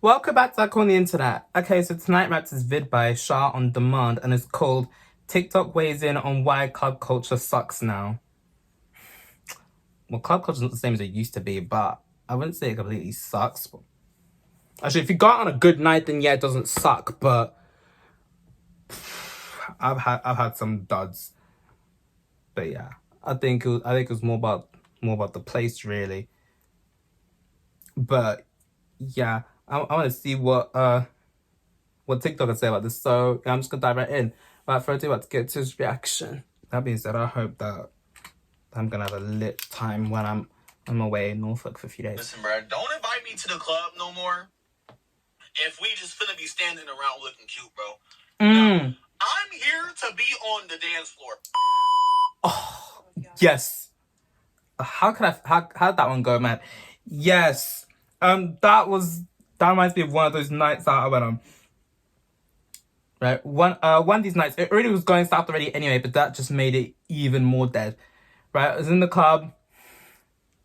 Welcome back to Like on the Internet. Okay, so tonight Matt's is vid by Shah on Demand and it's called TikTok Weighs In on Why Club Culture Sucks Now. Well, club culture is not the same as it used to be, but I wouldn't say it completely sucks. Actually, if you go out on a good night, then yeah, it doesn't suck, but I've had some duds. But yeah, I think it was more about the place really. But yeah, I want to see what TikTok can say about this. So yeah, I'm just gonna dive right in. Without further ado, about to get to his reaction. That being said, I hope that I'm gonna have a lit time when I'm away in Norfolk for a few days. Listen, bro, don't invite me to the club no more if we just finna be standing around looking cute, bro. Now, I'm here to be on the dance floor. Oh, yes. How did that one go, man? Yes. That reminds me of one of those nights that I went on. Right, one of these nights, it already was going south already anyway, but that just made it even more dead. Right, I was in the club,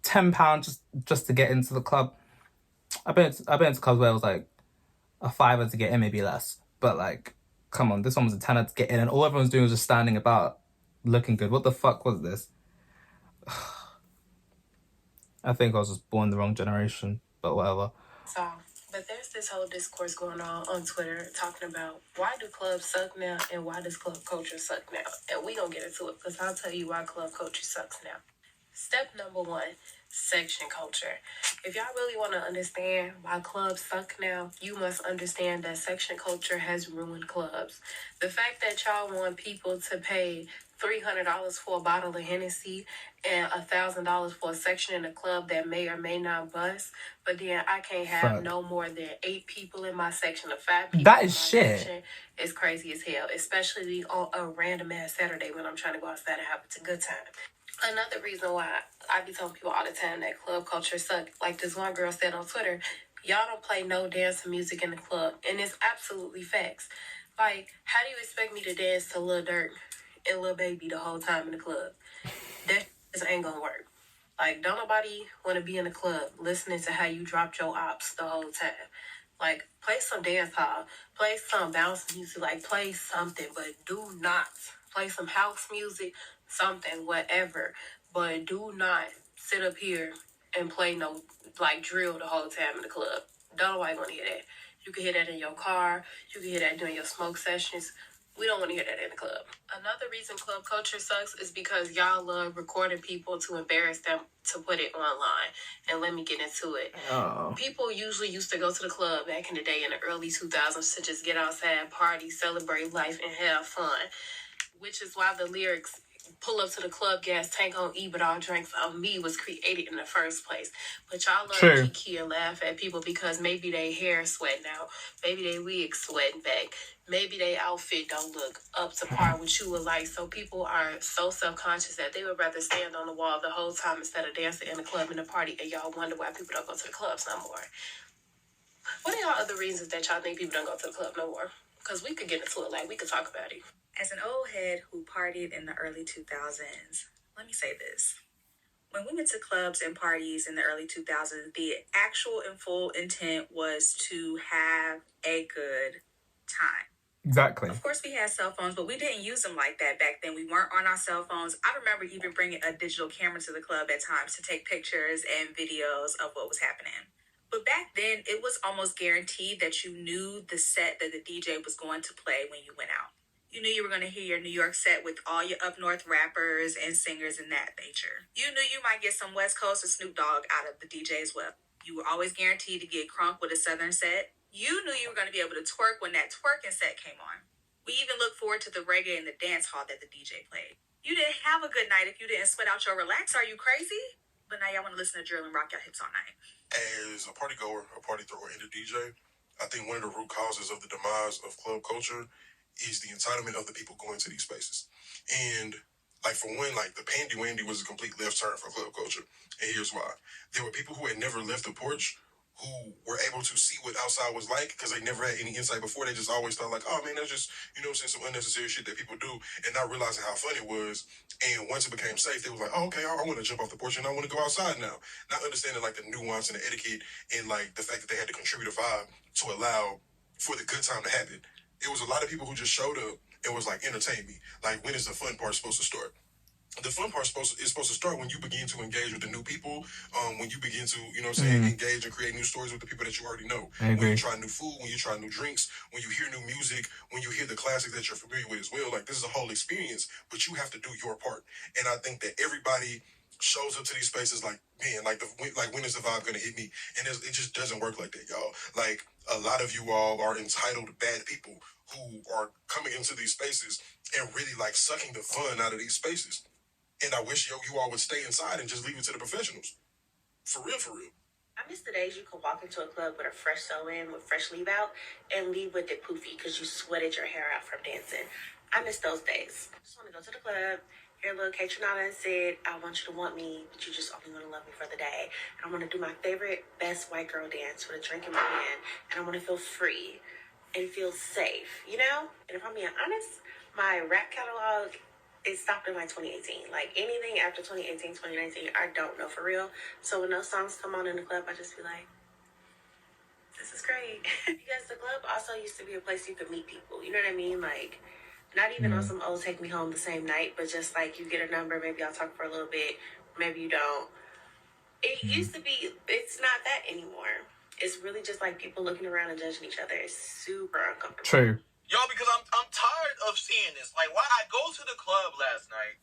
£10 just to get into the club. I've been into clubs where it was like a £5 to get in, maybe less. But like, come on, this one was a £10 to get in, and all everyone's doing was just standing about, looking good. What the fuck was this? I think I was just born the wrong generation, but whatever. So, but there's this whole discourse going on Twitter talking about why do clubs suck now and why does club culture suck now? And we gonna get into it because I'll tell you why club culture sucks now. Step number 1, section culture. If y'all really want to understand why clubs suck now, you must understand that section culture has ruined clubs. The fact that y'all want people to pay $300 for a bottle of Hennessy and $1,000 for a section in a club that may or may not bust, but then I can't have no more than 8 people in my section or 5 people. That is shit. Section is crazy as hell, especially on a random ass Saturday when I'm trying to go outside and have a good time. Another reason why I be telling people all the time that club culture suck, like this one girl said on Twitter, y'all don't play no dance music in the club, and it's absolutely facts. Like, how do you expect me to dance to Lil Durk and Lil Baby the whole time in the club? That just ain't gonna work. Like, don't nobody want to be in the club listening to how you dropped your ops the whole time. Like, play some dance hall, play some bounce music, like, play something, but do not play some house music, something, whatever. But do not sit up here and play no, like, drill the whole time in the club. Don't nobody want to hear that. You can hear that in your car. You can hear that during your smoke sessions. We don't want to hear that in the club. Another reason club culture sucks is because y'all love recording people to embarrass them to put it online. And let me get into it. People usually used to go to the club back in the day in the early 2000s to just get outside, party, celebrate life, and have fun. Which is why the lyrics pull up to the club, gas tank on E, but all drinks on me was created in the first place. But y'all love kiki and laugh at people because maybe they hair sweating out, maybe they wig sweating back, maybe they outfit don't look up to par with you would like. So people are so self-conscious that they would rather stand on the wall the whole time instead of dancing in the club and the party, and y'all wonder why people don't go to the clubs no more. What are y'all other reasons that y'all think people don't go to the club no more? Because we could get into it, like we could talk about it. As an old head who partied in the early 2000s, let me say this. When we went to clubs and parties in the early 2000s, the actual and full intent was to have a good time. Exactly. Of course, we had cell phones, but we didn't use them like that back then. We weren't on our cell phones. I remember even bringing a digital camera to the club at times to take pictures and videos of what was happening. But back then, it was almost guaranteed that you knew the set that the DJ was going to play when you went out. You knew you were going to hear your New York set with all your up north rappers and singers and that nature. You knew you might get some West Coast or Snoop Dogg out of the DJ as well. You were always guaranteed to get crunk with a Southern set. You knew you were going to be able to twerk when that twerking set came on. We even looked forward to the reggae and the dance hall that the DJ played. You didn't have a good night if you didn't sweat out your relax. Are you crazy? But now y'all want to listen to drill and rock your hips all night. As a party goer, a party thrower, and a DJ, I think one of the root causes of the demise of club culture is the entitlement of the people going to these spaces. And like for one, like the Pandy Wandy was a complete left turn for club culture. And here's why. There were people who had never left the porch who were able to see what outside was like because they never had any insight before. They just always thought like, oh man, that's just, some unnecessary shit that people do, and not realizing how fun it was. And once it became safe, they was like, oh, okay, I want to jump off the porch and I want to go outside now. Not understanding like the nuance and the etiquette and like the fact that they had to contribute a vibe to allow for the good time to happen. It was a lot of people who just showed up and was like, entertain me. Like, when is the fun part supposed to start? The fun part is supposed to start when you begin to engage with the new people, when you begin to, you know what I'm saying, engage and create new stories with the people that you already know. I agree. When you try new food, when you try new drinks, when you hear new music, when you hear the classics that you're familiar with as well. Like, this is a whole experience, but you have to do your part. And I think that everybody shows up to these spaces like, man, like when is the vibe gonna hit me? And it just doesn't work like that, y'all. Like, a lot of you all are entitled bad people who are coming into these spaces and really like sucking the fun out of these spaces. And I wish you all would stay inside and just leave it to the professionals. For real, for real. I miss the days you could walk into a club with a fresh sew-in with fresh leave out and leave with it poofy because you sweated your hair out from dancing. I miss those days. I just want to go to the club, hear little Kaytranada and Sid, I want you to want me, but you just only want to love me for the day. And I want to do my favorite, best white girl dance with a drink in my hand. And I want to feel free and feel safe, you know? And if I'm being honest, my rap catalog, it stopped in like 2018. Like, anything after 2018, 2019, I don't know for real. So when those songs come on in the club, I just be like, this is great. Because the club also used to be a place you could meet people. You know what I mean? Like, not even on some old take me home the same night, but just like you get a number, maybe I'll talk for a little bit, maybe you don't. It used to be, it's not that anymore. It's really just like people looking around and judging each other. It's super uncomfortable. True. Yo, because I'm tired of seeing this. Like, why I go to the club last night,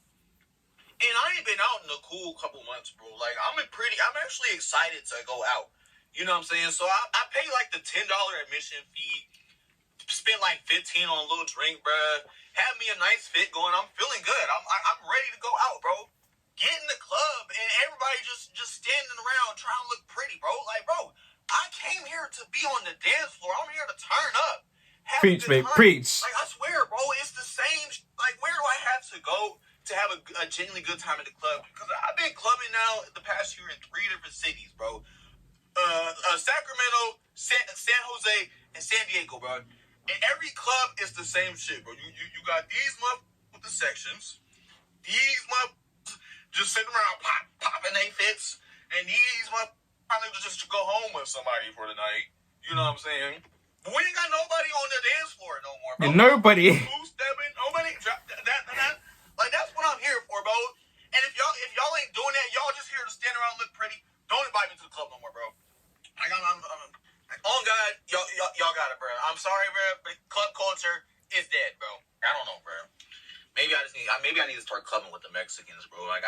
and I ain't been out in a cool couple months, bro. Like, I'm actually excited to go out. You know what I'm saying? So I pay like the $10 admission fee, spent like $15 on a little drink, bruh. Had me a nice fit going. I'm feeling good. I'm ready to go out, bro. Get in the club and everybody just standing around trying to look pretty, bro. Like, bro, I came here to be on the dance floor. I'm here to turn up. Preach, babe, preach. Like, I swear, bro, it's the same. Like, where do I have to go to have a genuinely good time at the club? Because I've been clubbing now the past year in 3 different cities, bro. Sacramento, San Jose, and San Diego, bro. And every club is the same shit, bro. You got these motherfuckers with the sections. These motherfuckers just sitting around popping they fits. And these motherfuckers just to go home with somebody for the night. You know what I'm saying? We ain't got nobody on the dance floor no more, bro. Nobody. Two-stepping, nobody. Like, that's what I'm here for, bro. And if y'all ain't doing that, y'all just here to stand around and look pretty. Don't invite me to the club no more, bro. Like, I'm on God, y'all got it, bro. I'm sorry, bro, but club culture is dead, bro. I don't know, bro. Maybe I need to start clubbing with the Mexicans, bro. Like,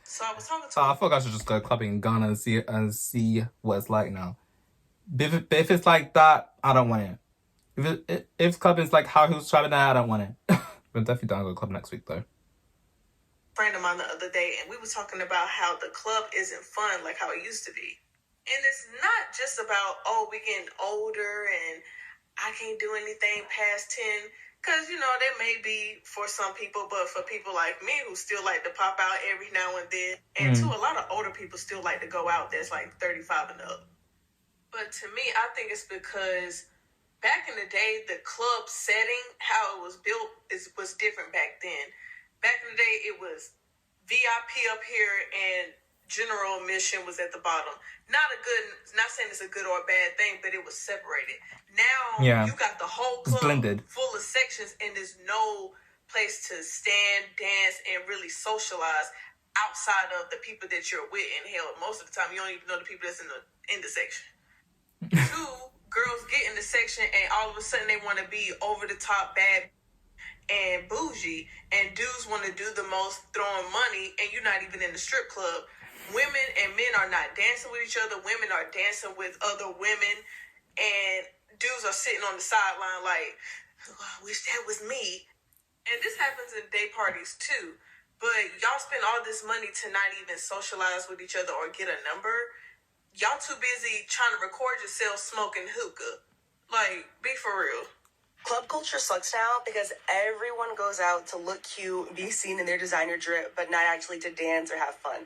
So I was talking to So I feel like I should just go clubbing in Ghana and see what it's like now. But if it's like that, I don't want it. If clubbing's like how he was describing that, I don't want it. But definitely don't go to club next week though. friend of mine the other day, and we were talking about how the club isn't fun like how it used to be. And it's not just about, oh, we getting older and I can't do anything past 10. Because, you know, that may be for some people, but for people like me who still like to pop out every now and then, and to a lot of older people still like to go out that's like 35 and up. But to me, I think it's because back in the day, the club setting, how it was built, was different back then. Back in the day, it was VIP up here and general admission was at the bottom. Not saying it's a good or a bad thing, but it was separated. Now, you got the whole club full of sections and there's no place to stand, dance, and really socialize outside of the people that you're with. And hell, most of the time, you don't even know the people that's in the section. 2, girls get in the section and all of a sudden they want to be over the top, bad, and bougie, and dudes want to do the most throwing money, and you're not even in the strip club. Women and men are not dancing with each other. Women are dancing with other women, and dudes are sitting on the sideline like, oh, I wish that was me. And this happens in day parties too. But y'all spend all this money to not even socialize with each other or get a number. Y'all too busy trying to record yourself smoking hookah. Like, be for real. Club culture sucks now because everyone goes out to look cute, be seen in their designer drip, but not actually to dance or have fun.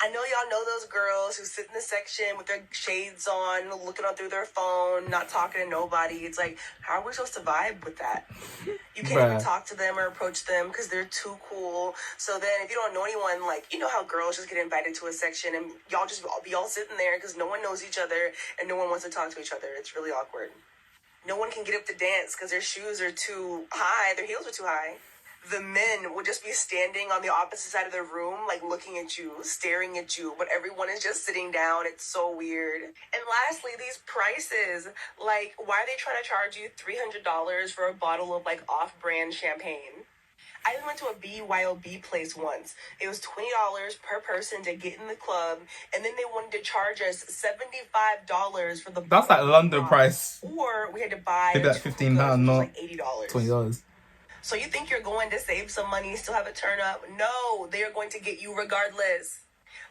I know y'all know those girls who sit in the section with their shades on, looking on through their phone, not talking to nobody. It's like, how are we supposed to vibe with that? You can't even Bruh. talk to them or approach them because they're too cool. So then if you don't know anyone, like, you know how girls just get invited to a section and y'all just be all sitting there because no one knows each other and no one wants to talk to each other. It's really awkward. No one can get up to dance because their shoes are too high, their heels are too high. The men would just be standing on the opposite side of the room, like looking at you, staring at you, but everyone is just sitting down. It's so weird. And lastly, these prices, like, why are they trying to charge you $300 for a bottle of like off-brand champagne? I went to a BYOB place once. It was $20 per person to get in the club, and then they wanted to charge us $75 for the That's like bottle of London wine. price. Or we had to buy Maybe like two £15, hookahs, which was not like $80. $20. So you think you're going to save some money, still have a turn up? No, they are going to get you regardless.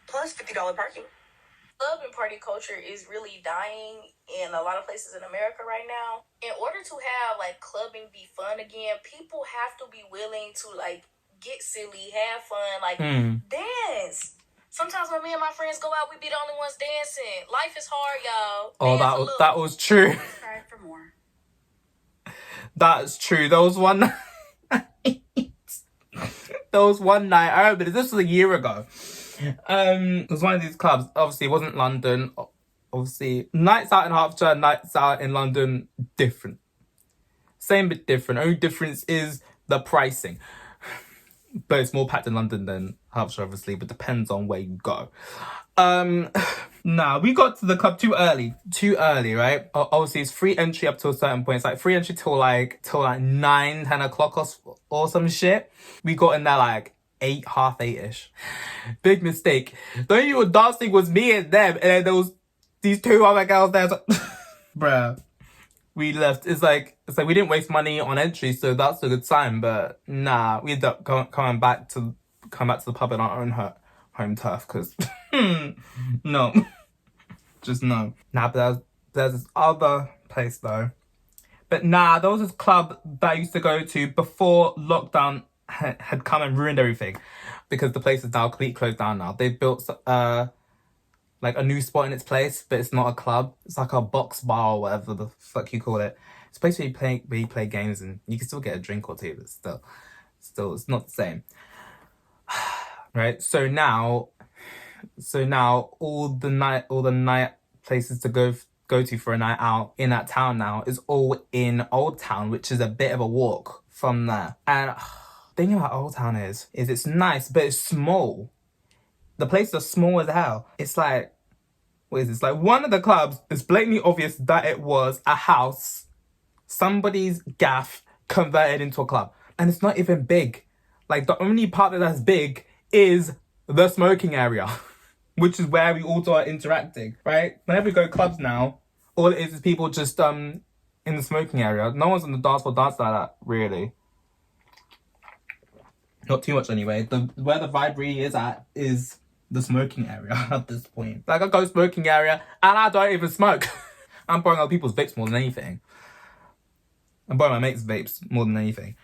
Plus $50 parking. Club and party culture is really dying in a lot of places in America right now. In order to have like clubbing be fun again, people have to be willing to like get silly, have fun, like dance. Sometimes when me and my friends go out, we be the only ones dancing. Life is hard, y'all. Oh, Dance a that was true. Subscribe for more. That's true. There was one night. There was one night. I remember this was a year ago. It was one of these clubs. Obviously, it wasn't London. Obviously, nights out in Hertfordshire, nights out in London, different. Same but different. Only difference is the pricing. But it's more packed in London than Hertfordshire, obviously. But depends on where you go. Nah, we got to the club too early, right? Obviously, it's free entry up to a certain point. It's like free entry till like 9, 10 o'clock or some shit. We got in there like 8, half 8-ish. Big mistake. The only one dancing was me and them, and then there was these 2 other girls there. So bruh, we left. It's like we didn't waste money on entry, so that's a good sign. But nah, we ended up coming back to the pub in our own home turf because no, just no. Nah, but there's this other place though. But nah, there was this club that I used to go to before lockdown had come and ruined everything because the place is now completely closed down now. They've built like a new spot in its place, but it's not a club. It's like a box bar or whatever the fuck you call it. It's a place where you play games and you can still get a drink or two, but still it's not the same. Right? So now all the night places to go to for a night out in that town now is all in Old Town, which is a bit of a walk from there. And the thing about Old Town is it's nice, but it's small. The places are small as hell. It's like, what is this? Like one of the clubs, it's blatantly obvious that it was a house, somebody's gaff converted into a club. And it's not even big. Like the only part that's big is the smoking area, which is where we all are interacting, right? Whenever we go clubs now, all it is people just in the smoking area. No one's on the dance floor dance like that, really. Not too much anyway. Where the vibe really is at is the smoking area at this point. Like I go smoking area and I don't even smoke. I'm borrowing other people's vapes more than anything. I'm borrowing my mate's vapes more than anything.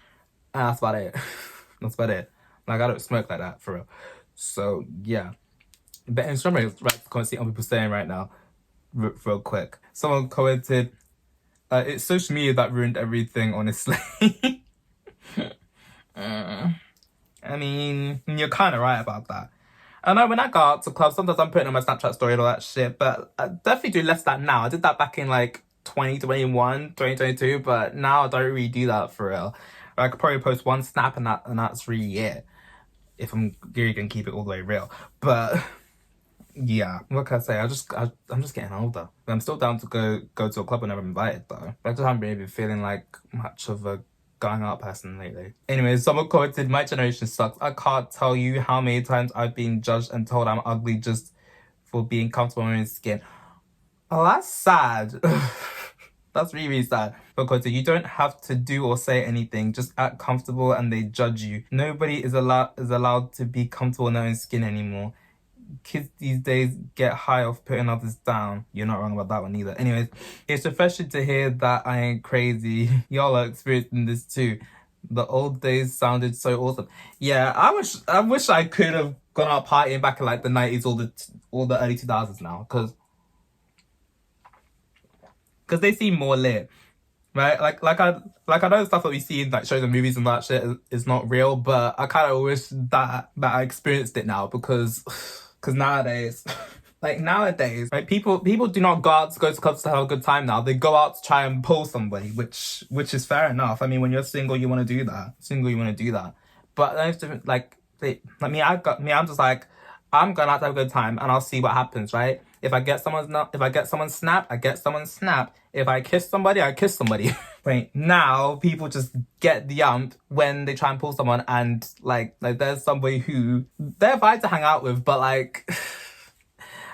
And that's about it. That's about it. Like I don't smoke like that for real. So yeah. But in some ways, right, can't see what people saying right now. Real quick. Someone commented, it's social media that ruined everything, honestly. I mean, you're kind of right about that. I know when I go out to clubs, sometimes I'm putting on my Snapchat story and all that shit, but I definitely do less of that now. I did that back in like 2021, 2022, but now I don't really do that for real. I could probably post one snap and that's really it. If I'm really gonna keep it all the way real. But yeah, what can I say? I'm just getting older. I'm still down to go to a club whenever I'm invited though. I just haven't really been feeling like much of a going out person lately. Anyways, someone commented, my generation sucks. I can't tell you how many times I've been judged and told I'm ugly just for being comfortable in my own skin. Oh, that's sad. That's really, really sad. Because you don't have to do or say anything. Just act comfortable and they judge you. Nobody is allowed to be comfortable in their own skin anymore. Kids these days get high off putting others down. You're not wrong about that one either. Anyways, it's refreshing to hear that I ain't crazy. Y'all are experiencing this too. The old days sounded so awesome. Yeah, I wish I could have gone out partying back in like the 90s or the early 2000s now, because they seem more lit, right? Like I know the stuff that we see in like shows and movies and that shit is not real, but I kind of wish that I experienced it now, because nowadays. Like nowadays, right? People do not go to clubs to have a good time now. They go out to try and pull somebody, which is fair enough. I mean, when you're single, you want to do that. But there's different, I'm just like, I'm going out to have a good time, and I'll see what happens, right? If I get someone snap, I get someone snap. If I kiss somebody, I kiss somebody. Right now, people just get the ump when they try and pull someone, and like there's somebody who they're fine to hang out with, but like.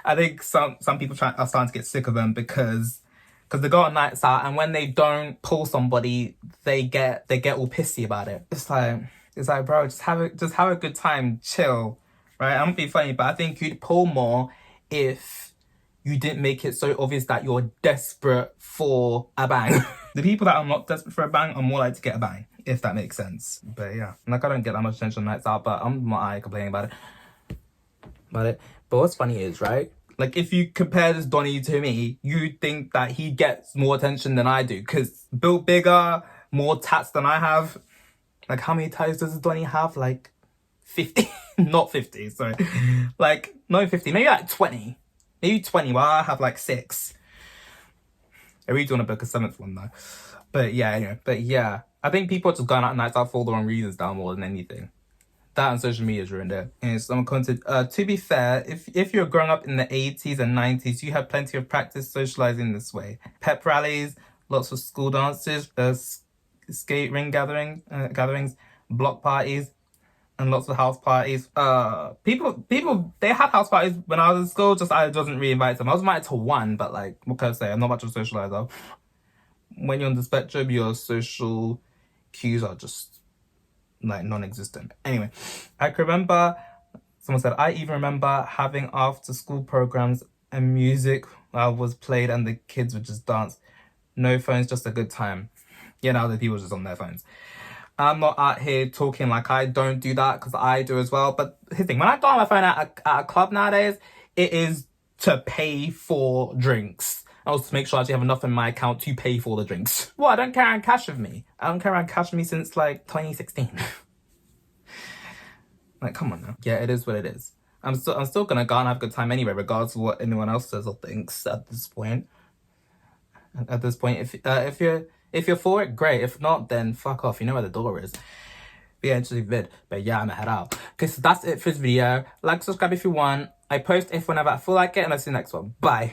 I think some people are starting to get sick of them because they go on nights out, and when they don't pull somebody, they get all pissy about it. It's like bro, just have a good time, chill, right? I'm gonna be funny, but I think you'd pull more if you didn't make it so obvious that you're desperate for a bang. The people that are not desperate for a bang are more likely to get a bang, if that makes sense. But yeah, like I don't get that much attention on nights out, but I'm not complaining about it. But what's funny is, right, like if you compare this Donnie to me, you think that he gets more attention than I do, because built bigger, more tats than I have. Like how many tats does Donnie have? Like 50? Not 50, sorry. Like not 50, maybe like 20. Maybe 20, while I have like 6. I really do want to book a 7th one though. But yeah, anyway. I think people are just going out nights out for all the wrong reasons now more than anything. That and social media's ruined it. And some content. To be fair, if you're growing up in the 80s and 90s, you have plenty of practice socializing this way. Pep rallies, lots of school dances, skate ring gatherings, block parties, and lots of house parties. People, they had house parties when I was in school, just I wasn't really invited to them. I was invited to one, but like, what can I say? I'm not much of a socializer. When you're on the spectrum, your social cues are just like non-existent. Anyway, I can remember someone said, I even remember having after school programs and music was played and the kids would just dance. No phones, just a good time. Now the people just on their phones. I'm not out here talking like I don't do that, because I do as well. But here's the thing, when I go on my phone at a club nowadays, it is to pay for drinks. I also to make sure I actually have enough in my account to pay for the drinks. Well, I don't carry around cash with me. I don't carry around cash with me since like 2016. Like, come on now. Yeah, it is what it is. I'm still gonna go and have a good time anyway, regardless of what anyone else says or thinks at this point. If you're for it, great. If not, then fuck off. You know where the door is. But yeah, interesting vid. But yeah, I'm gonna head out. Okay, so that's it for this video. Like, subscribe if you want. I post if whenever I feel like it, and I'll see you next one. Bye.